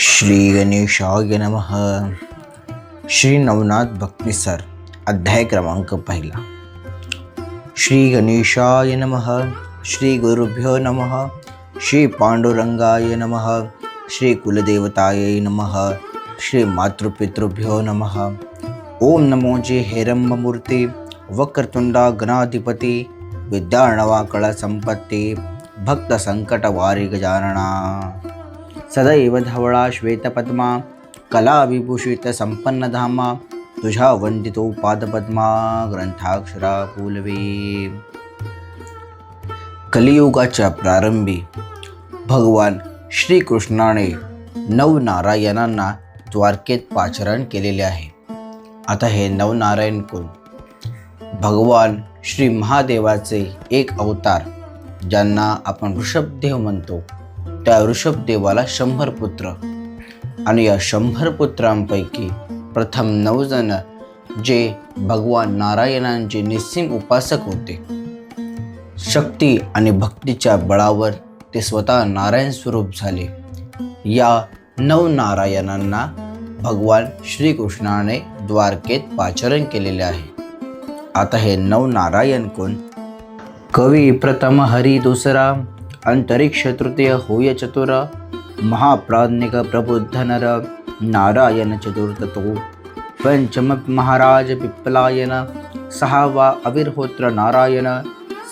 श्री गणेशाय नमः. श्री नवनाथ भक्तिसर अध्याय क्रमांक पहिला. श्री गणेशाय नमः. श्री गुरुभ्यो नमः. श्री पांडुरंगाय नमः. श्री कुलदेवताय नमः. श्री मातृपितृभ्यो नमः. ओम नमो जे हेरंबमूर्ती वक्रतुंडा गणाधिपती विद्यार्णवा कला संपत्ती भक्त संकट वारी गजानना सदैव धवळा श्वेतपद्मा कला विभूषित संपन्नधामा तुझा वंदितो पादपद्मा ग्रंथाक्षरा पूलवी. कलियुगाच्या प्रारंभी भगवान श्रीकृष्णाने नवनारायणांना द्वारकेत पाचारण केलेले आहे. आता हे नवनारायण कोण? भगवान श्री महादेवाचे एक अवतार ज्यांना आपण ऋषभदेव म्हणतो. त्या ऋषभदेवाला 100 पुत्र आणि या 100 पुत्रांपैकी प्रथम 9 जण जे भगवान नारायणांचे निस्सीम उपासक होते. शक्ती आणि भक्तीच्या बळावर ते स्वतः नारायण स्वरूप झाले. या 9 नारायणांना भगवान श्रीकृष्णाने द्वारकेत पाचारण केलेले आहे. आता हे 9 नारायण कोण? कवी प्रथम हरी दुसरा अंतरिक्ष तृतीय होय चतुर महाप्राज्ञिक प्रबुद्ध नर नारायण चतुर्थ तो पंचम महाराज पिप्पलायन सहावा अविर्होत्र नारायण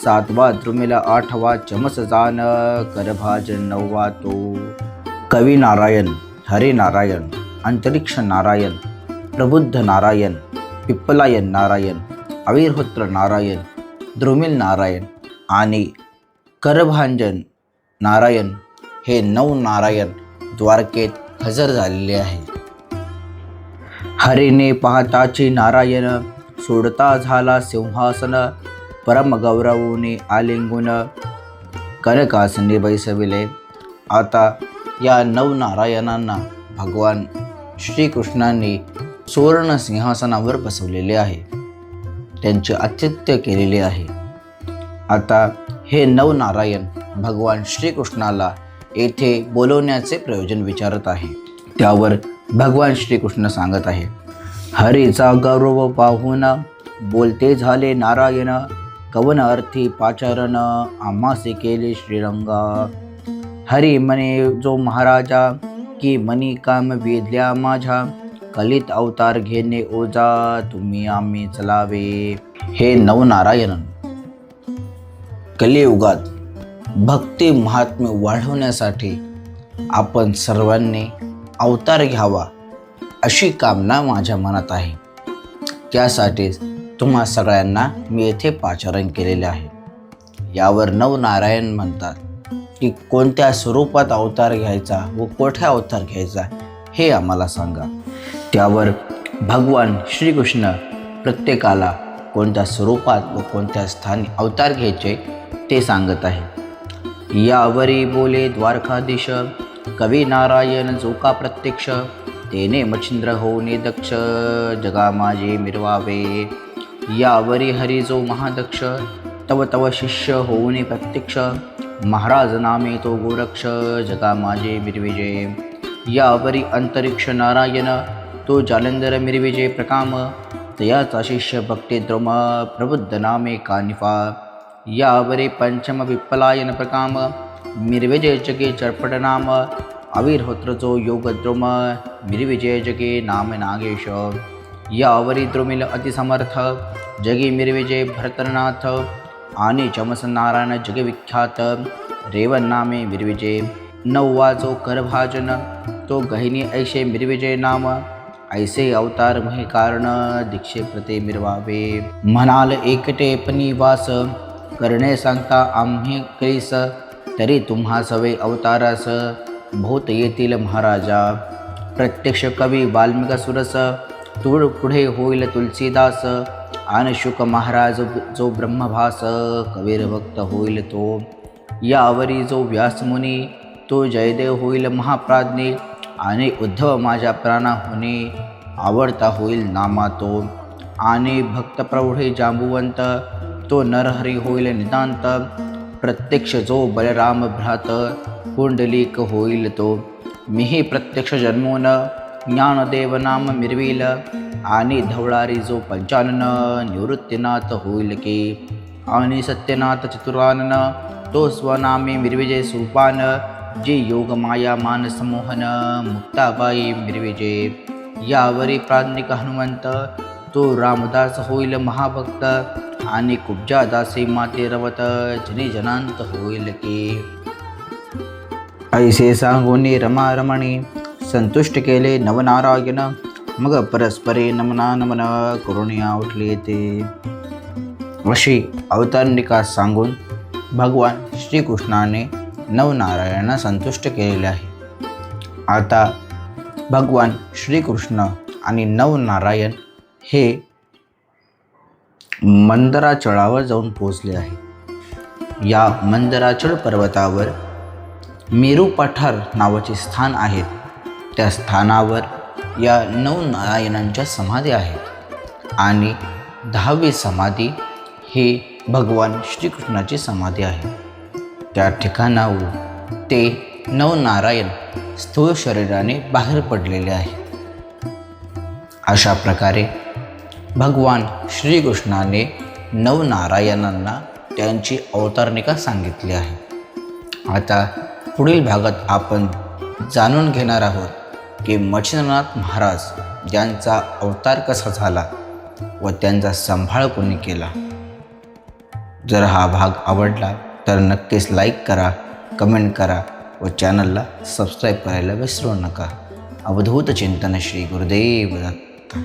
सातवा द्रुमिल आठवा चमस जान करभाजन नववा तो. कवी नारायण, हरी नारायण, अंतरिक्ष नारायण, प्रबुद्ध नारायण, पिप्पलायन नारायण, अविर्होत्र नारायण, द्रुमिल नारायण आणि करभांजन नारायण हे 9 नारायण द्वारकेत हजर झालेले आहे. हरीने पाहताची नारायण सोडता झाला सिंहासन परमगौरवने आलिंगुन कनकासनी बैसविले. आता या 9 नारायणांना भगवान श्रीकृष्णांनी सुवर्ण सिंहासनावर बसवलेले आहे. त्यांचे आतिथ्य केलेले आहे. आता हे 9 नारायण भगवान श्रीकृष्णाला येथे बोलवण्याचे प्रयोजन विचारत आहे. त्यावर भगवान श्रीकृष्ण सांगत आहे, हरीचा गौरव पाहून बोलते झाले नारायण कवन अर्थी पाचारण आम्हासे केले श्रीरंगा. हरी म्हणे जो महाराजा की मनी काम वेधल्या माझ्या कलित अवतार घेणे ओजा तुम्ही आम्ही चलावे. हे 9 नारायण कलियुगात भक्ती महात्म्य वाढवण्यासाठी आपण सर्वांनी अवतार घ्यावा अशी कामना माझ्या मनात आहे. त्यासाठीच तुम्हा सगळ्यांना मी येथे पाचारण केलेले आहे. यावर 9 नारायण म्हणतात की कोणत्या स्वरूपात अवतार घ्यायचा व कोठे अवतार घ्यायचा हे आम्हाला सांगा. त्यावर भगवान श्रीकृष्ण प्रत्येकाला कोणत्या स्वरूपात व कोणत्या स्थानी अवतार घ्यायचे ते सांगत आहे. यावरी बोले द्वारकाधीश कवी नारायण जो का प्रत्यक्ष तेने मच्छिंद्र होणे दक्ष जगा माझे मिरवावे. यावरी हरी जो महादक्ष तव तव शिष्य होणे प्रत्यक्ष महाराज नामे तो गोरक्ष जगा माझे मिरविजे. यावरी अंतरिक्ष नारायण तो जालंधर मिरविजे प्रकाम तयाचा शिष्य भक्ती द्रुम प्रबुद्ध नामे कानिफा. यावरी पंचम विप्पलायन प्रकाम मिरविजय जगे चरपट नाम अविर्होत्र जो योगद्रुम मिरविजय जगे नाम नागेश. यावरी द्रुमिल अतिसमर्थ जगे मिरविजय भरतरनाथ आणि चमस नारायण जगे विख्यात रेवन नामे मिरविजय. 9वा जो करभाजन तो गहिनी ऐशे मिरविजय नाम ऐसे अवतार महे कारण दीक्षे प्रते मिरवावे. म्हणाल एकटे पनी वास करणे सांगता आम्ही कैस तरी तुम्हा सवे अवतारास भूत येतील महाराजा. प्रत्यक्ष कवी वाल्मिक सुरस तुळ पुढे होईल तुलसीदास आणि शुक महाराज जो ब्रह्मभास कबीर भक्त होईल तो. यावरी जो व्यासमुनी तो जयदेव होईल महाप्राज्ञी आणि उद्धव माझ्या प्राणा होणे आवडता होईल नामा तो. आणि भक्त प्रौढे जांबुवंत तो नरहरी होईल नितांत प्रत्यक्ष जो बलराम भ्रात पुंडलिक होईल तो. मीही प्रत्यक्ष जन्मोन ज्ञानदेव नाम मिरविल आणि धवळारी जो पंचानन निवृत्तीनाथ होईल की आणि सत्यनाथ चतुरानन तो स्वनामे मिरविजे सुपान जे योग माया मान समोहन मुक्ताबाई मिरविजे यावरी प्राज्ञिक हनुमंत तो रामदास होईल महाभक्त आणि कुब्जा दासी माते रवत जनी जनांत होईल की ऐसे सांगून रमा रमणी संतुष्ट केले नवनारायण मग परस्परे नमना नमन करुणिया उठले ते अशी अवतारनिका सांगून भगवान श्रीकृष्णाने नवनारायणांना संतुष्ट केलेले आहे. आता भगवान श्रीकृष्ण आणि नवनारायण हे मंदराचळावर जाऊन पोहोचले आहे. या मंदराचळ पर्वतावर मेरू पठार नावाचे स्थान आहे. त्या स्थानावर या नवनारायणांच्या समाधी आहेत आणि 10वी समाधी ही भगवान श्रीकृष्णाची समाधी आहे. त्या ठिकाणाहून ते नवनारायण स्थूल शरीराने बाहेर पडलेले आहे. अशा प्रकारे भगवान श्रीकृष्णाने नवनारायणांना त्यांची अवतारणिका सांगितली आहे. आता पुढील भागात आपण जाणून घेणार आहोत की मच्छिंद्रनाथ महाराज यांचा अवतार कसा झाला व त्यांचा सांभाळ कोणी केला. जर हा भाग आवडला तर नक्कीच लाईक करा, कमेंट करा व चॅनलला सबस्क्राईब करायला विसरू नका. अवधूत चिंतन श्री गुरुदेव दत्त.